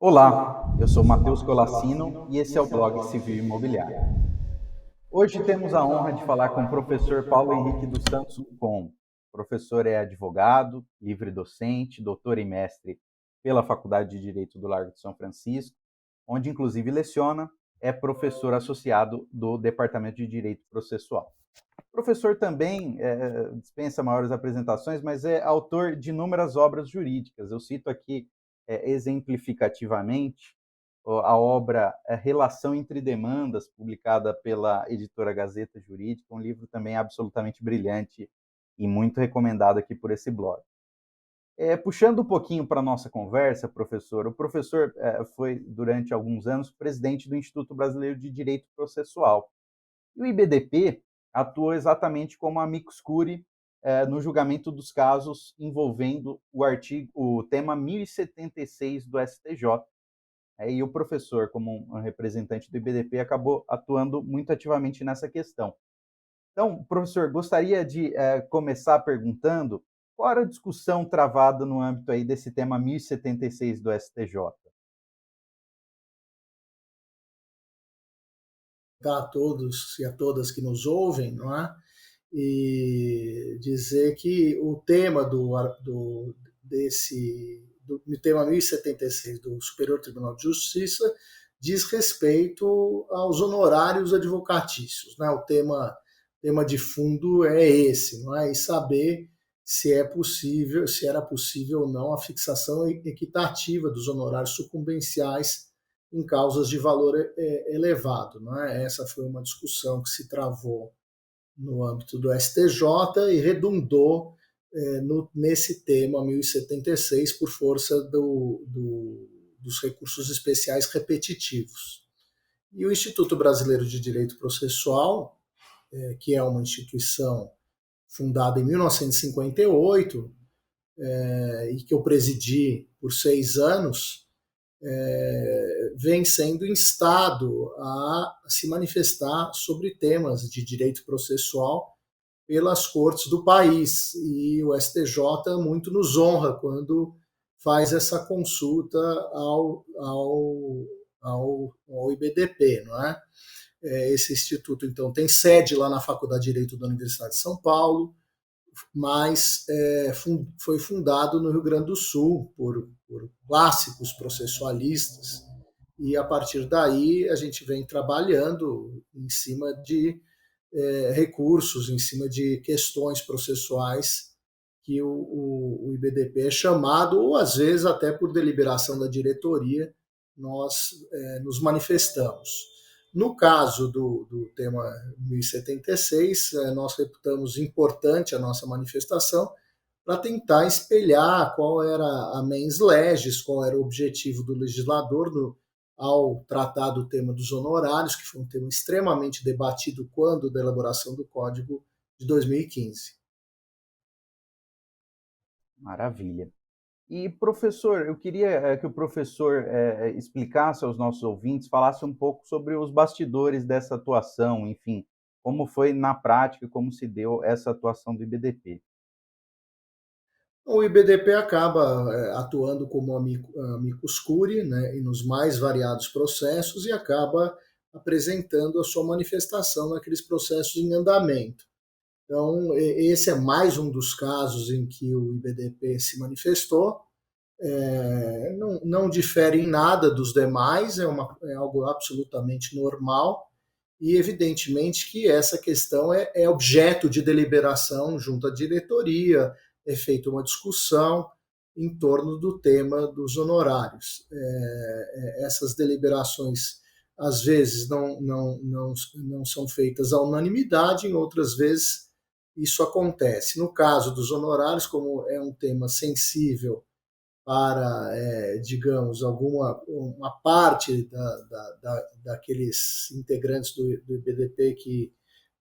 Olá, eu sou Matheus Colassino e esse é o blog Civil Imobiliário. Hoje temos a honra de falar com o professor Paulo Henrique dos Santos Lucon. O professor é advogado, livre docente, doutor e mestre pela Faculdade de Direito do Largo de São Francisco, onde inclusive leciona, é professor associado do Departamento de Direito Processual. O professor também dispensa maiores apresentações, mas é autor de inúmeras obras jurídicas. Eu cito aqui exemplificativamente a obra Relação entre Demandas, publicada pela editora Gazeta Jurídica, um livro também absolutamente brilhante e muito recomendado aqui por esse blog. Puxando um pouquinho para a nossa conversa, professor, o professor foi, durante alguns anos, presidente do Instituto Brasileiro de Direito Processual. E o IBDP atuou exatamente como amicus curiae no julgamento dos casos envolvendo o tema 1076 do STJ. E o professor, como um representante do IBDP, acabou atuando muito ativamente nessa questão. Então, professor, gostaria de começar perguntando qual era a discussão travada no âmbito aí desse tema 1076 do STJ? A todos e a todas que nos ouvem, não é? E dizer que o tema do tema 1076 do Superior Tribunal de Justiça diz respeito aos honorários advocatícios, né? O tema de fundo é esse, não é? E saber se é possível, se era possível ou não a fixação equitativa dos honorários sucumbenciais em causas de valor elevado. Não é? Essa foi uma discussão que se travou no âmbito do STJ e redundou nesse tema 1076 por força dos recursos especiais repetitivos. E o Instituto Brasileiro de Direito Processual, que é uma instituição fundada em 1958 e que eu presidi por 6 anos, vem sendo instado a se manifestar sobre temas de direito processual pelas cortes do país. E o STJ muito nos honra quando faz essa consulta ao IBDP, não é? Esse instituto, então, tem sede lá na Faculdade de Direito da Universidade de São Paulo, mas foi fundado no Rio Grande do Sul por clássicos processualistas, e a partir daí a gente vem trabalhando em cima de recursos, em cima de questões processuais que o IBDP é chamado, ou às vezes até por deliberação da diretoria, nós nos manifestamos. No caso do tema 1076, nós reputamos importante a nossa manifestação para tentar espelhar qual era a mens legis, qual era o objetivo do legislador ao tratar do tema dos honorários, que foi um tema extremamente debatido quando da elaboração do Código de 2015. Maravilha. E, professor, eu queria que o professor explicasse aos nossos ouvintes, falasse um pouco sobre os bastidores dessa atuação, enfim, como foi na prática, como se deu essa atuação do IBDP. O IBDP acaba atuando como amicus curiae, né, nos mais variados processos, e acaba apresentando a sua manifestação naqueles processos em andamento. Então, esse é mais um dos casos em que o IBDP se manifestou. Não difere em nada dos demais, é algo absolutamente normal, e evidentemente que essa questão é objeto de deliberação junto à diretoria, é feita uma discussão em torno do tema dos honorários. Essas deliberações, às vezes, não são feitas à unanimidade, em outras vezes isso acontece. No caso dos honorários, como é um tema sensível para, digamos, uma parte daqueles integrantes do IBDP que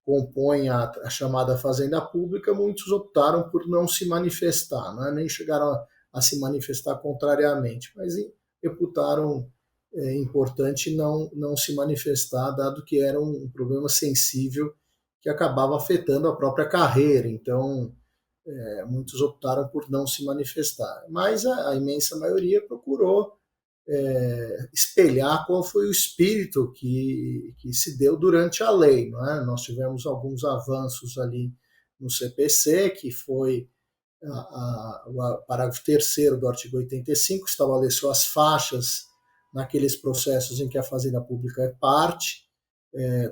compõem a chamada Fazenda Pública, muitos optaram por não se manifestar, não é? Nem chegaram a se manifestar contrariamente, mas reputaram importante não se manifestar, dado que era um problema sensível que acabava afetando a própria carreira. Então, muitos optaram por não se manifestar, mas a imensa maioria procurou espelhar qual foi o espírito que se deu durante a lei. Não é? Nós tivemos alguns avanços ali no CPC, que foi o parágrafo 3º do artigo 85, estabeleceu as faixas naqueles processos em que a Fazenda Pública é parte.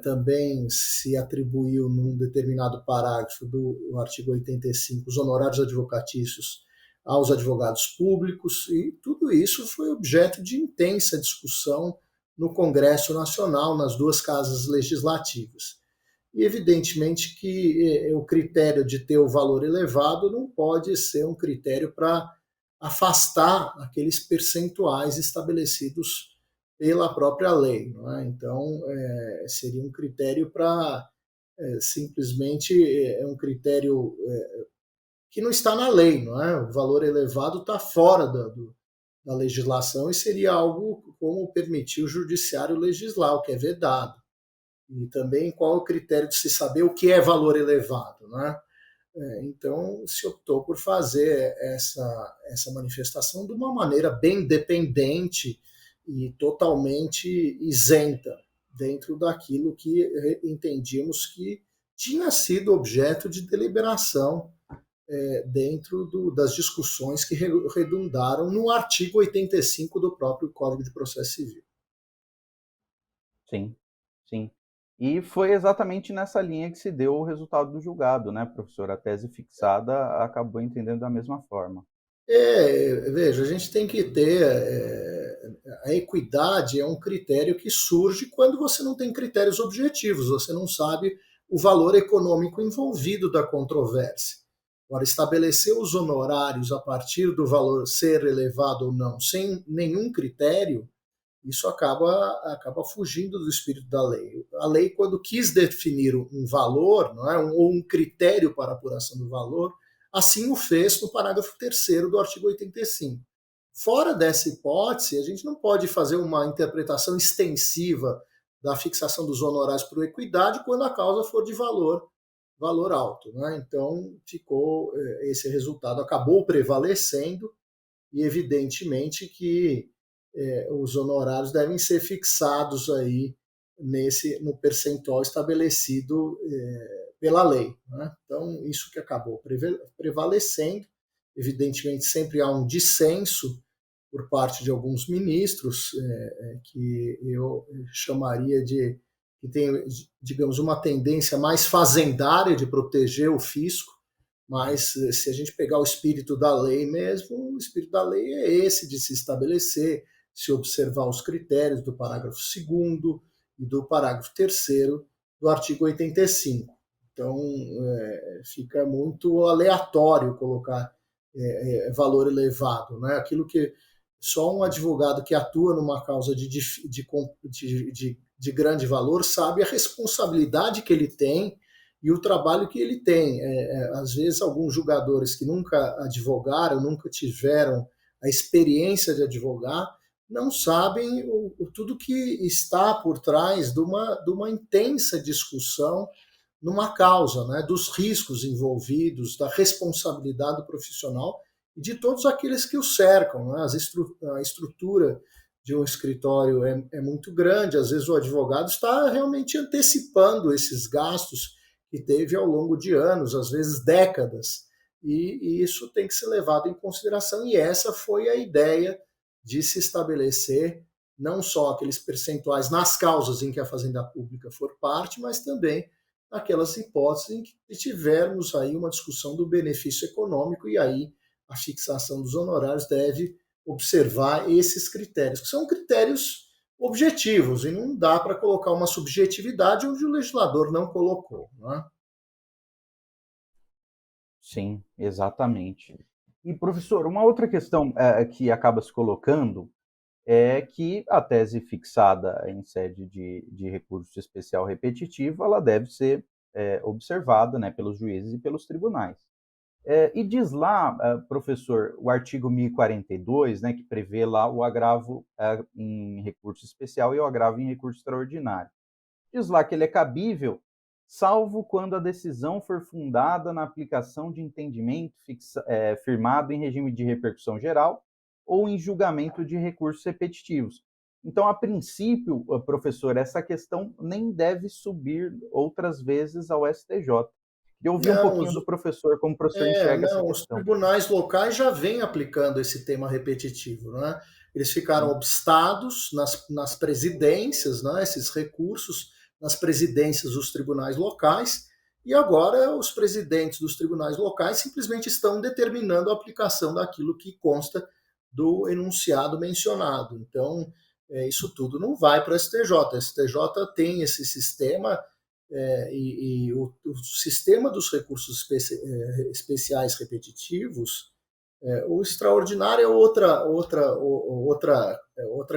Também se atribuiu num determinado parágrafo do artigo 85 os honorários advocatícios aos advogados públicos, e tudo isso foi objeto de intensa discussão no Congresso Nacional, nas duas casas legislativas. E evidentemente que o critério de ter o valor elevado não pode ser um critério para afastar aqueles percentuais estabelecidos pela própria lei. Não é? Então, seria um critério para simplesmente um critério que não está na lei. Não é? O valor elevado está fora da legislação e seria algo como permitir o judiciário legislar, o que é vedado. E também qual é o critério de se saber o que é valor elevado. Né? Então, se optou por fazer essa manifestação de uma maneira bem independente e totalmente isenta, dentro daquilo que entendíamos que tinha sido objeto de deliberação dentro das discussões que redundaram no artigo 85 do próprio Código de Processo Civil. Sim, sim. E foi exatamente nessa linha que se deu o resultado do julgado, né, professor? A tese fixada acabou entendendo da mesma forma. Veja, a gente tem que ter. A equidade é um critério que surge quando você não tem critérios objetivos, você não sabe o valor econômico envolvido da controvérsia. Agora, estabelecer os honorários a partir do valor ser elevado ou não, sem nenhum critério, isso acaba fugindo do espírito da lei. A lei, quando quis definir um valor, não é, ou um critério para apuração do valor, assim o fez no parágrafo 3º do artigo 85. Fora dessa hipótese, a gente não pode fazer uma interpretação extensiva da fixação dos honorários por equidade quando a causa for de valor alto. Né? Então, esse resultado acabou prevalecendo e, evidentemente, que os honorários devem ser fixados aí no percentual estabelecido pela lei. Né? Então, isso que acabou prevalecendo. Evidentemente, sempre há um dissenso por parte de alguns ministros, que eu chamaria que tem, digamos, uma tendência mais fazendária de proteger o fisco, mas se a gente pegar o espírito da lei mesmo, o espírito da lei é esse de se estabelecer, se observar os critérios do parágrafo 2º e do parágrafo 3º do artigo 85. Então, fica muito aleatório colocar valor elevado. Né? Aquilo que só um advogado que atua numa causa de grande valor sabe a responsabilidade que ele tem e o trabalho que ele tem. Às vezes, alguns julgadores que nunca advogaram, nunca tiveram a experiência de advogar, não sabem tudo que está por trás de uma intensa discussão numa causa, né, dos riscos envolvidos, da responsabilidade do profissional e de todos aqueles que o cercam. Né? A estrutura de um escritório é muito grande, às vezes o advogado está realmente antecipando esses gastos que teve ao longo de anos, às vezes décadas, e isso tem que ser levado em consideração, e essa foi a ideia de se estabelecer não só aqueles percentuais nas causas em que a Fazenda Pública for parte, mas também naquelas hipóteses em que tivermos aí uma discussão do benefício econômico, e aí a fixação dos honorários deve observar esses critérios, que são critérios objetivos, e não dá para colocar uma subjetividade onde o legislador não colocou. Não é? Sim, exatamente. E, professor, uma outra questão que acaba se colocando é que a tese fixada em sede de recurso especial repetitivo, ela deve ser observada, né, pelos juízes e pelos tribunais. E diz lá, professor, o artigo 1042, né, que prevê lá o agravo em recurso especial e o agravo em recurso extraordinário. Diz lá que ele é cabível, salvo quando a decisão for fundada na aplicação de entendimento firmado em regime de repercussão geral ou em julgamento de recursos repetitivos. Então, a princípio, professor, essa questão nem deve subir outras vezes ao STJ. Eu ouvi um Não, pouquinho do professor, como o professor enxerga essa não, os questão. tribunais locais já vêm aplicando esse tema repetitivo, né? Eles ficaram Sim, obstados nas presidências, né? Esses recursos nas presidências dos tribunais locais, e agora os presidentes dos tribunais locais simplesmente estão determinando a aplicação daquilo que consta do enunciado mencionado. Então, isso tudo não vai para o STJ. O STJ tem esse sistema o sistema dos recursos especiais repetitivos, o extraordinário é outra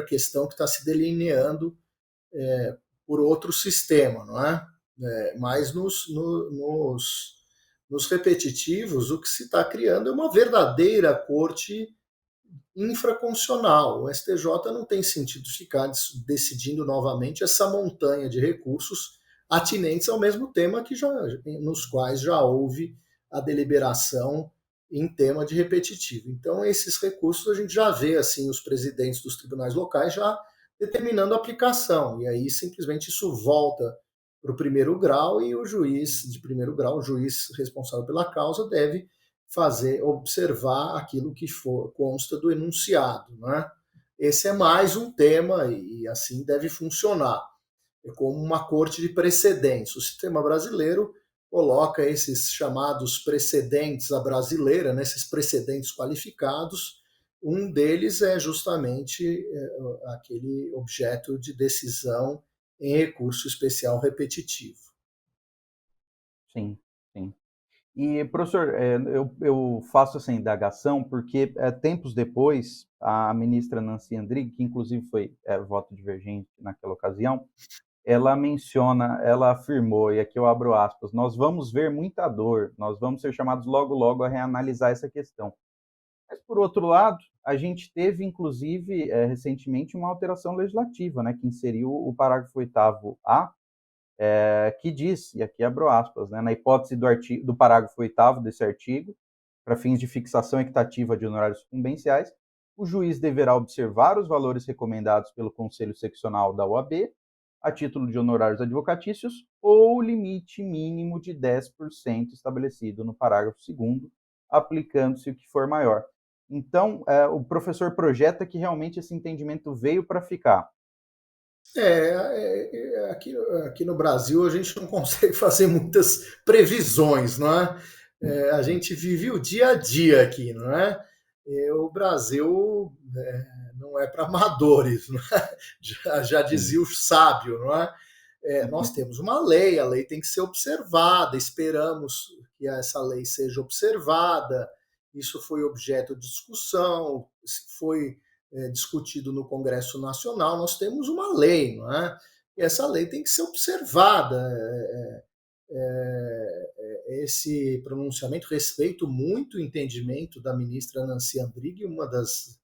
questão que está se delineando por outro sistema, não é? Mas nos repetitivos, o que se está criando é uma verdadeira corte infraconstitucional. O STJ não tem sentido ficar decidindo novamente essa montanha de recursos atinentes ao mesmo tema nos quais já houve a deliberação em tema de repetitivo. Então, esses recursos a gente já vê assim os presidentes dos tribunais locais já determinando a aplicação, e aí simplesmente isso volta para o primeiro grau e o juiz de primeiro grau, o juiz responsável pela causa, deve observar aquilo que consta do enunciado, né? Esse é mais um tema e assim deve funcionar. É como uma corte de precedentes. O sistema brasileiro coloca esses chamados precedentes à brasileira, né, esses precedentes qualificados. Um deles é justamente aquele objeto de decisão em recurso especial repetitivo. sim, sim. E, professor, eu faço essa indagação porque, tempos depois, a ministra Nancy Andrighi, que inclusive foi voto divergente naquela ocasião, ela afirmou, e aqui eu abro aspas, nós vamos ver muita dor, nós vamos ser chamados logo, logo a reanalisar essa questão. Mas, por outro lado, a gente teve, inclusive, recentemente, uma alteração legislativa, né, que inseriu o parágrafo 8º-A, que diz, e aqui abro aspas, né, na hipótese do parágrafo 8º desse artigo, para fins de fixação equitativa de honorários sucumbenciais, o juiz deverá observar os valores recomendados pelo Conselho Seccional da OAB, a título de honorários advocatícios, ou o limite mínimo de 10% estabelecido no parágrafo 2º, aplicando-se o que for maior. Então, o professor projeta que realmente esse entendimento veio para ficar. Aqui no Brasil a gente não consegue fazer muitas previsões, não é? A gente vive o dia a dia aqui, não é? O Brasil não é para amadores, não é? Já dizia o sábio, não é? Nós temos uma lei, a lei tem que ser observada, esperamos que essa lei seja observada, isso foi objeto de discussão, foi discutido no Congresso Nacional, nós temos uma lei, não é? E essa lei tem que ser observada. Esse pronunciamento, respeito muito o entendimento da ministra Nancy Andrighi, uma das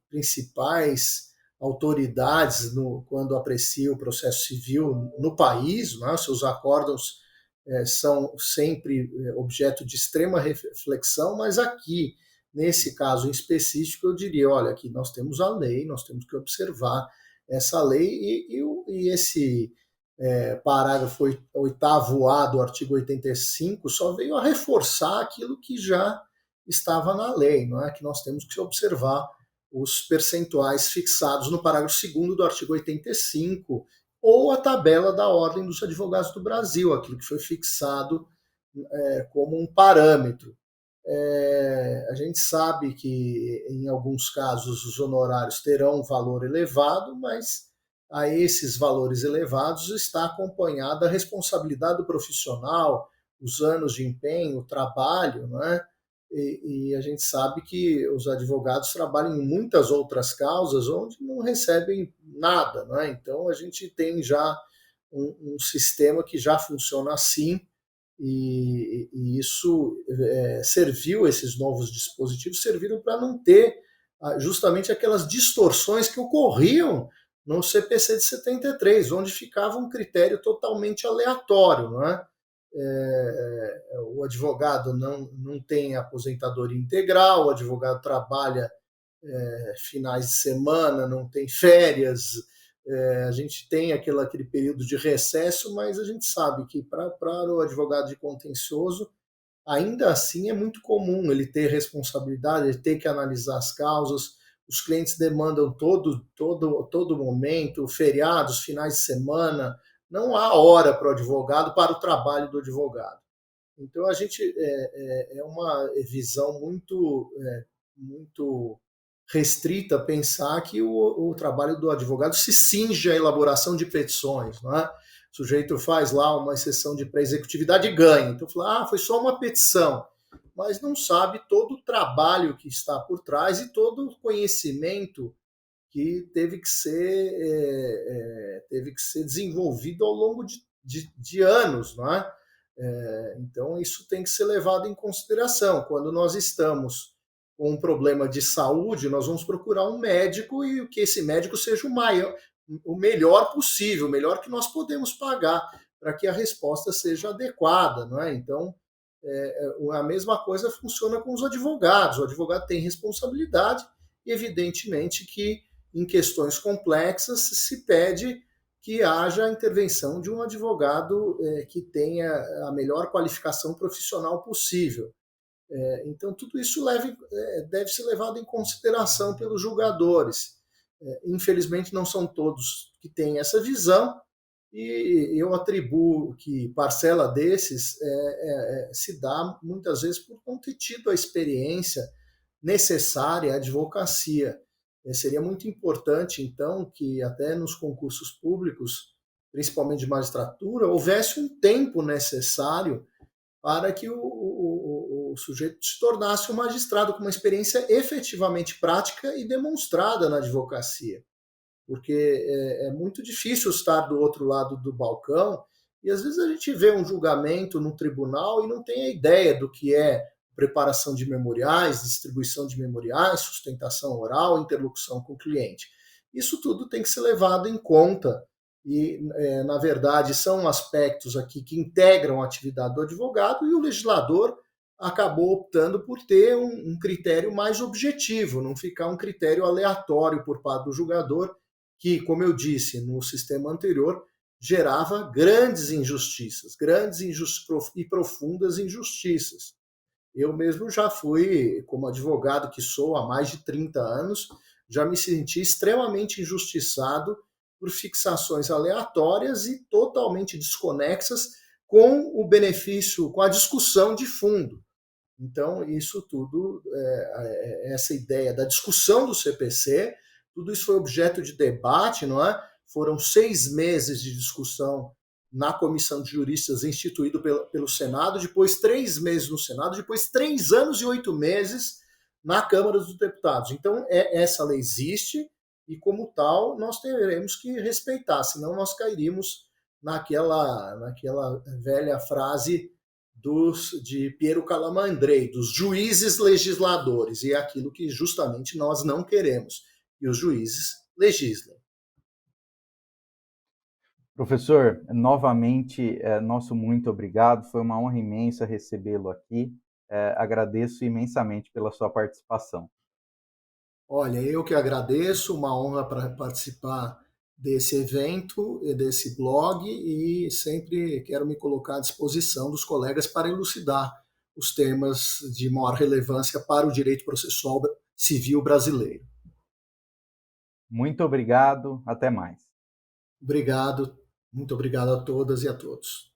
principais autoridades quando aprecia o processo civil no país, né? Seus acórdãos são sempre objeto de extrema reflexão, mas aqui, nesse caso em específico, eu diria, olha, aqui nós temos a lei, nós temos que observar essa lei e esse parágrafo 8º-A do artigo 85 só veio a reforçar aquilo que já estava na lei, não é? Que nós temos que observar os percentuais fixados no parágrafo 2º do artigo 85 ou a tabela da Ordem dos Advogados do Brasil, aquilo que foi fixado como um parâmetro. A gente sabe que, em alguns casos, os honorários terão um valor elevado, mas a esses valores elevados está acompanhada a responsabilidade do profissional, os anos de empenho, o trabalho, não é? E a gente sabe que os advogados trabalham em muitas outras causas onde não recebem nada, não é? Então a gente tem já um sistema que já funciona assim, e isso esses novos dispositivos serviram para não ter justamente aquelas distorções que ocorriam no CPC de 73, onde ficava um critério totalmente aleatório, não é? o advogado não tem aposentadoria integral, o advogado trabalha finais de semana, não tem férias, a gente tem aquele período de recesso, mas a gente sabe que para o advogado de contencioso, ainda assim é muito comum ele ter responsabilidade, ele ter que analisar as causas, os clientes demandam todo momento, feriados, finais de semana, não há hora para o advogado, para o trabalho do advogado. Então a gente é uma visão muito restrita pensar que o trabalho do advogado se cinge à elaboração de petições, não é? O sujeito faz lá uma exceção de pré-executividade e ganha. Então, fala, foi só uma petição, mas não sabe todo o trabalho que está por trás e todo o conhecimento que teve que ser desenvolvido ao longo de anos, não é? Então, isso tem que ser levado em consideração. Quando nós estamos com um problema de saúde, nós vamos procurar um médico e que esse médico seja o melhor possível, o melhor que nós podemos pagar, para que a resposta seja adequada, não é? Então, a mesma coisa funciona com os advogados. O advogado tem responsabilidade, e evidentemente que em questões complexas se pede que haja a intervenção de um advogado que tenha a melhor qualificação profissional possível. Então, tudo isso deve ser levado em consideração pelos julgadores. Infelizmente, não são todos que têm essa visão, e eu atribuo que parcela desses se dá muitas vezes por não ter tido a experiência necessária à advocacia. Seria muito importante, então, que até nos concursos públicos, principalmente de magistratura, houvesse um tempo necessário para que o sujeito se tornasse um magistrado com uma experiência efetivamente prática e demonstrada na advocacia. Porque é muito difícil estar do outro lado do balcão e às vezes a gente vê um julgamento no tribunal e não tem a ideia do que é preparação de memoriais, distribuição de memoriais, sustentação oral, interlocução com o cliente. Isso tudo tem que ser levado em conta e, na verdade, são aspectos aqui que integram a atividade do advogado, e o legislador acabou optando por ter um critério mais objetivo, não ficar um critério aleatório por parte do julgador, que, como eu disse no sistema anterior, gerava grandes e profundas injustiças. Eu mesmo já fui, como advogado que sou há mais de 30 anos, já me senti extremamente injustiçado por fixações aleatórias e totalmente desconexas com o benefício, com a discussão de fundo. Então, isso tudo, essa ideia da discussão do CPC, tudo isso foi objeto de debate, não é? Foram 6 meses de discussão na Comissão de Juristas instituído pelo Senado, depois 3 meses no Senado, depois 3 anos e 8 meses na Câmara dos Deputados. Então, essa lei existe e, como tal, nós teremos que respeitar, senão nós cairíamos naquela velha frase de Piero Calamandrei, dos juízes legisladores, e é aquilo que justamente nós não queremos, e os juízes legislem. Professor, novamente, nosso muito obrigado. Foi uma honra imensa recebê-lo aqui. Agradeço imensamente pela sua participação. Olha, eu que agradeço, uma honra para participar desse evento e desse blog, e sempre quero me colocar à disposição dos colegas para elucidar os temas de maior relevância para o direito processual civil brasileiro. Muito obrigado, até mais. Obrigado, muito obrigado a todas e a todos.